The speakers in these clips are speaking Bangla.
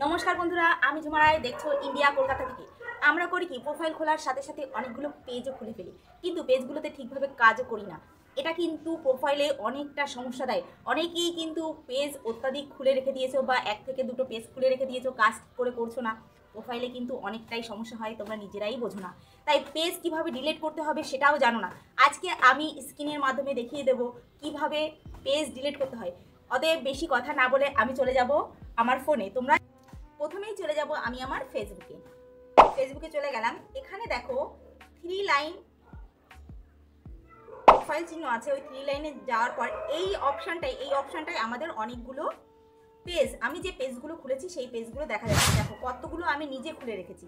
নমস্কার বন্ধুরা, আমি ঝুমা রায়, দেখছো ইন্ডিয়া কলকাতা থেকে। আমরা করি কি, প্রোফাইল খোলার সাথে সাথে অনেকগুলো পেজও খুলে ফেলি, কিন্তু পেজগুলোতে ঠিকভাবে কাজও করি না। এটা কিন্তু প্রোফাইলে অনেকটা সমস্যা দেয়। অনেকেই কিন্তু পেজ অত্যাধিক খুলে রেখে দিয়েছো বা এক থেকে দুটো পেজ খুলে রেখে দিয়েছো, কাজ করে করছো না। প্রোফাইলে কিন্তু অনেকটাই সমস্যা হয়, তোমরা নিজেরাই বোঝো না। তাই পেজ কিভাবে ডিলিট করতে হবে সেটাও জানো না। আজকে আমি স্ক্রিনের মাধ্যমে দেখিয়ে দেবো কিভাবে পেজ ডিলিট করতে হয়। অতএব বেশি কথা না বলে আমি চলে যাব আমার ফোনে। তোমরা প্রথমেই চলে যাব আমি আমার ফেসবুকে চলে গেলাম। এখানে দেখো 3 লাইন প্রোফাইল চিহ্ন আছে। ওই 3 লাইনে যাওয়ার পর এই অপশনটাই আমাদের অনেকগুলো পেজ, আমি যে পেজগুলো খুলেছি সেই পেজগুলো দেখা যাচ্ছে। দেখো কতগুলো আমি নিজে খুলে রেখেছি।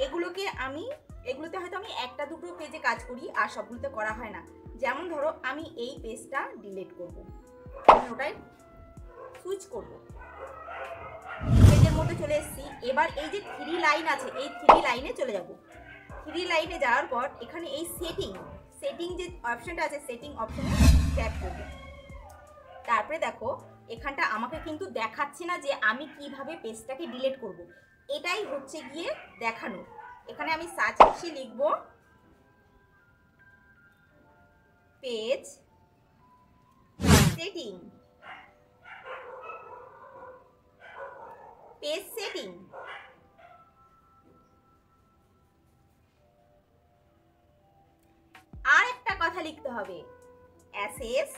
এগুলোতে হয়তো আমি একটা দুটো পেজে কাজ করি, আর সবগুলোতে করা হয় না। যেমন ধরো আমি এই পেজটা ডিলিট করব, আমি ওটাই সুইচ করব। পেজের মধ্যে চলে এসেছি। এবার এই যে 3 লাইন আছে, এই 3 লাইনে চলে যাব। 3 লাইনে যাওয়ার পর এখানে এই সেটিং যে অপশনটা আছে, সেটিং অপশনে ট্যাপ করব। তারপরে দেখো এখানটা আমাকে কিন্তু দেখাচ্ছে না যে আমি কিভাবে পেজটাকে ডিলিট করব। এটাই হচ্ছে গিয়ে দেখানো। এখানে আমি সার্চ বক্সে লিখব পেজ সেটিং, পেজ সেটিং। আর একটা কথা লিখতে হবে, অ্যাসেস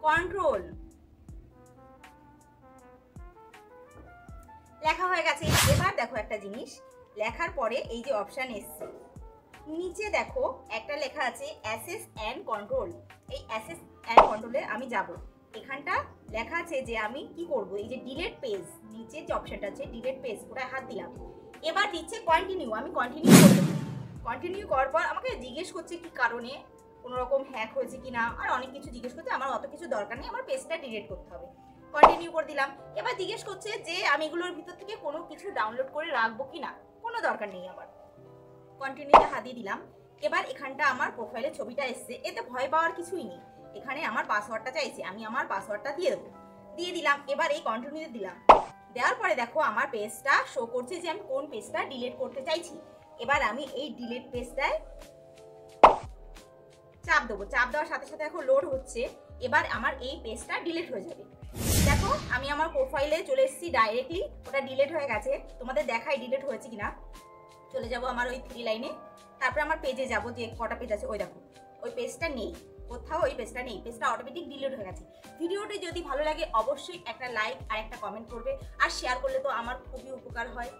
কন্ট্রোল। লেখা হয়ে গেছে। এবার দেখো একটা জিনিস, লেখার পরে এই যে অপশন এসছে, নিচে দেখো একটা লেখা আছে অ্যাসেস অ্যান্ড কন্ট্রোল। এই অ্যাসেস অ্যান্ড কন্ট্রোলে আমি যাব। এখানটা লেখা আছে যে আমি কি করব, এই যে ডিলিট পেজ, নিচে যে অপশনটা আছে ডিলিট পেজ, ওটায় হাত দিলাম। এবার দিচ্ছে কন্টিনিউ, আমি কন্টিনিউ করব। কন্টিনিউ করার পর আমাকে জিজ্ঞেস করছে কি কারণে, কোনো রকম হ্যাক হয়েছে কিনা, আর অনেক কিছু জিজ্ঞেস করছে। আমার অত কিছু দরকার নেই, আমার পেজটা ডিলিট করতে হবে। কন্টিনিউ করে দিলাম। এবার জিজ্ঞেস করছে যে আমি এগুলোর ভিতর থেকে কোনো কিছু ডাউনলোড করে রাখবো কিনা, কোনো দরকার নেই আমার। কন্টিনিউতে হাত দিয়ে দিলাম। এবার এখানটা আমার প্রোফাইলের ছবিটা এসছে, এতে ভয় পাওয়ার কিছুই নেই। এখানে আমার পাসওয়ার্ডটা চাইছে, আমি আমার পাসওয়ার্ডটা দিয়ে দেবো, দিয়ে দিলাম। এবার এই কন্টিনিউতে দিলাম। দেওয়ার পরে দেখো আমার পেজটা শো করছে যে আমি কোন পেজটা ডিলিট করতে চাইছি। এবার আমি এই ডিলিট পেজটায় চাপ দেবো। চাপ দেওয়ার সাথে সাথে এখন লোড হচ্ছে। এবার আমার এই পেজটা ডিলিট হয়ে যাবে। দেখো আমি আমার প্রোফাইলে চলে এসেছি ডাইরেক্টলি, ওটা ডিলিট হয়ে গেছে। তোমাদের দেখাই ডিলিট হয়েছে কিনা। চলে যাব আমার ওই 3 লাইনে, তারপরে আমার পেজে যাব, যে কটা পেজ আছে ওই দেখো ওই পেজটা নেই, কোথাও ওই পেজটা নেই, পেজটা অটোমেটিক ডিলিট হয়ে গেছে। ভিডিওটি যদি ভালো লাগে অবশ্যই একটা লাইক আর একটা কমেন্ট করবে, আর শেয়ার করলে তো আমার খুবই উপকার হয়।